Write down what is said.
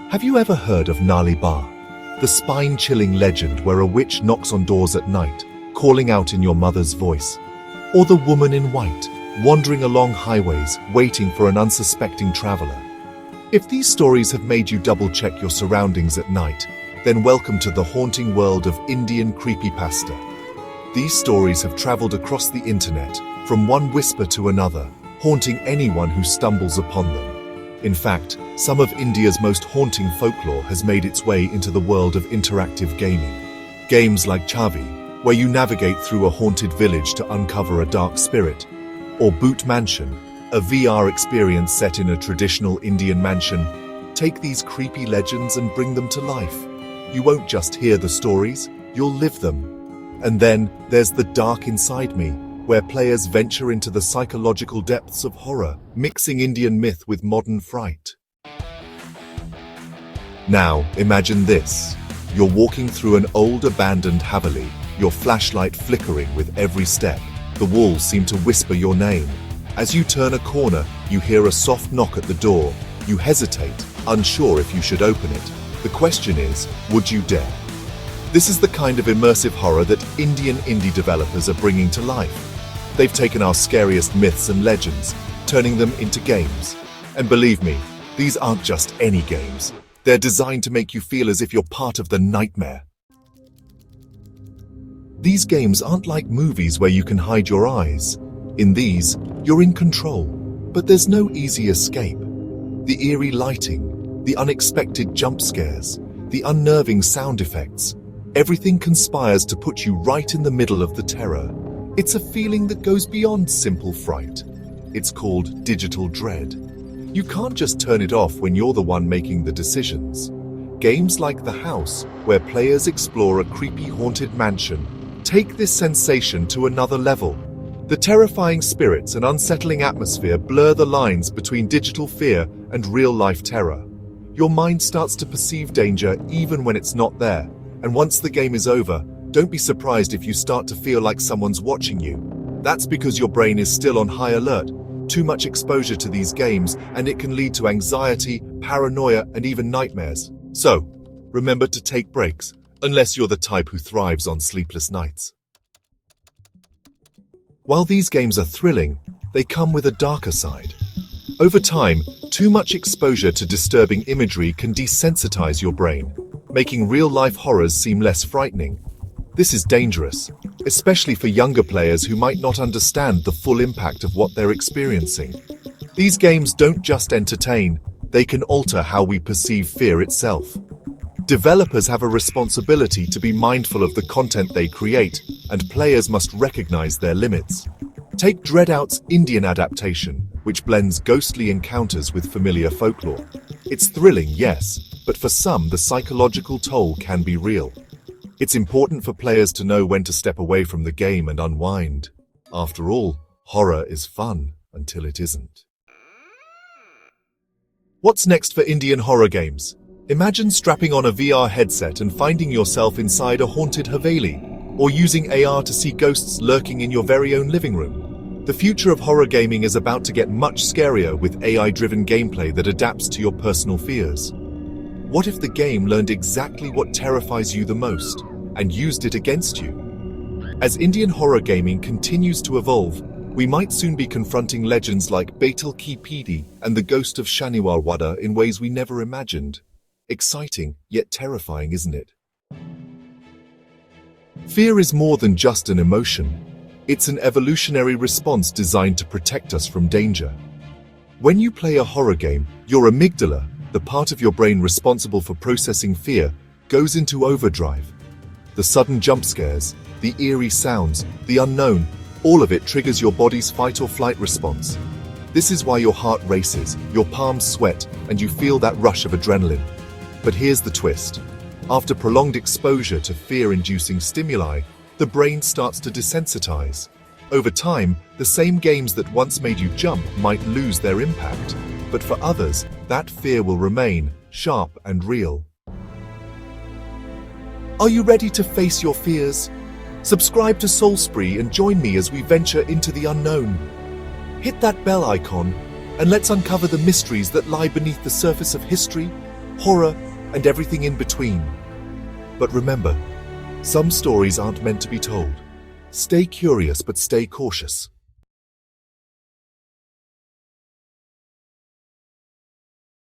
Have you ever heard of Nali Ba, the spine-chilling legend where a witch knocks on doors at night, calling out in your mother's voice? Or the woman in white, wandering along highways, waiting for an unsuspecting traveler? If these stories have made you double-check your surroundings at night, then welcome to the haunting world of Indian creepypasta. These stories have traveled across the internet, from one whisper to another, haunting anyone who stumbles upon them. In fact, some of India's most haunting folklore has made its way into the world of interactive gaming. Games like Chavi, where you navigate through a haunted village to uncover a dark spirit, or Boot Mansion, a VR experience set in a traditional Indian mansion. Take these creepy legends and bring them to life. You won't just hear the stories, you'll live them. And then there's the dark inside me, where players venture into the psychological depths of horror, mixing Indian myth with modern fright. Now, imagine this. You're walking through an old abandoned haveli, your flashlight flickering with every step. The walls seem to whisper your name. As you turn a corner, you hear a soft knock at the door. You hesitate, unsure if you should open it. The question is, would you dare? This is the kind of immersive horror that Indian indie developers are bringing to life. They've taken our scariest myths and legends, turning them into games. And believe me, these aren't just any games. They're designed to make you feel as if you're part of the nightmare. These games aren't like movies where you can hide your eyes. In these, you're in control, but there's no easy escape. The eerie lighting, the unexpected jump scares, the unnerving sound effects, everything conspires to put you right in the middle of the terror. It's a feeling that goes beyond simple fright. It's called digital dread. You can't just turn it off when you're the one making the decisions. Games like The House, where players explore a creepy haunted mansion, take this sensation to another level. The terrifying spirits and unsettling atmosphere blur the lines between digital fear and real-life terror. Your mind starts to perceive danger even when it's not there, and once the game is over, don't be surprised if you start to feel like someone's watching you. That's because your brain is still on high alert. Too much exposure to these games, and it can lead to anxiety, paranoia, and even nightmares. So, remember to take breaks, unless you're the type who thrives on sleepless nights. While these games are thrilling, they come with a darker side. Over time, too much exposure to disturbing imagery can desensitize your brain, making real-life horrors seem less frightening. This is dangerous, especially for younger players who might not understand the full impact of what they're experiencing. These games don't just entertain, they can alter how we perceive fear itself. Developers have a responsibility to be mindful of the content they create, and players must recognize their limits. Take Dreadout's Indian adaptation, which blends ghostly encounters with familiar folklore. It's thrilling, yes, but for some the psychological toll can be real. It's important for players to know when to step away from the game and unwind. After all, horror is fun until it isn't. What's next for Indian horror games? Imagine strapping on a VR headset and finding yourself inside a haunted haveli, or using AR to see ghosts lurking in your very own living room. The future of horror gaming is about to get much scarier with AI-driven gameplay that adapts to your personal fears. What if the game learned exactly what terrifies you the most and used it against you? As Indian horror gaming continues to evolve, we might soon be confronting legends like Baital Ki Pidi and the ghost of Shaniwar Wada in ways we never imagined. Exciting, yet terrifying, isn't it? Fear is more than just an emotion. It's an evolutionary response designed to protect us from danger. When you play a horror game, your amygdala, the part of your brain responsible for processing fear, goes into overdrive. The sudden jump scares, the eerie sounds, the unknown, all of it triggers your body's fight or flight response. This is why your heart races, your palms sweat, and you feel that rush of adrenaline. But here's the twist. After prolonged exposure to fear-inducing stimuli, the brain starts to desensitize. Over time, the same games that once made you jump might lose their impact. But for others, that fear will remain, sharp and real. Are you ready to face your fears? Subscribe to Soul Spree and join me as we venture into the unknown. Hit that bell icon, and let's uncover the mysteries that lie beneath the surface of history, horror, and everything in between. But remember, some stories aren't meant to be told. Stay curious but stay cautious.